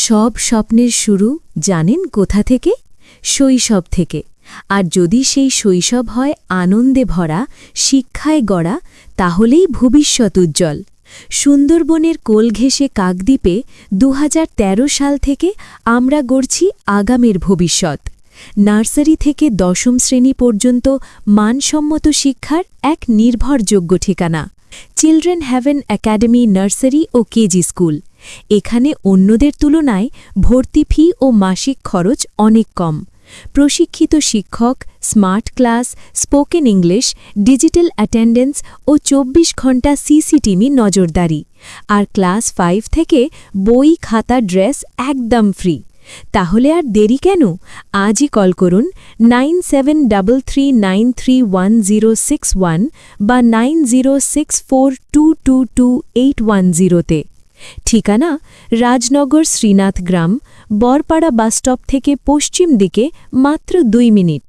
সব স্বপ্নের শুরু জানেন কোথা থেকে? শৈশব থেকে। আর যদি সেই শৈশব হয় আনন্দে ভরা, শিক্ষায় গড়া, তাহলেই ভবিষ্যৎ উজ্জ্বল। সুন্দরবনের কোল ঘেঁষে কাকদ্বীপে ২০১৩ সাল থেকে আমরা গড়ছি আগামীর ভবিষ্যৎ। নার্সারি থেকে দশম শ্রেণী পর্যন্ত মানসম্মত শিক্ষার এক নির্ভরযোগ্য ঠিকানা। চিলড্রেন হ্যাভেন একাডেমি নার্সারি ও কেজি স্কুল। এখানে অন্যদের তুলনায় ভর্তি ফি ও মাসিক খরচ অনেক কম। প্রশিক্ষিত শিক্ষক, smart class, spoken English, digital attendance ও ২৪ ঘণ্টা সিসিটিভি নজরদারি। আর ক্লাস ৫ থেকে বই, খাতা, ড্রেস একদম ফ্রি। তাহলে আর দেরি কেন? আজই কল করুন 9733931061 বা 9064222810-তে। ঠিকানা: রাজনগর শ্রীনাথ গ্রাম, বরপাড়া বাসস্টপ থেকে পশ্চিম দিকে মাত্র ২ মিনিট।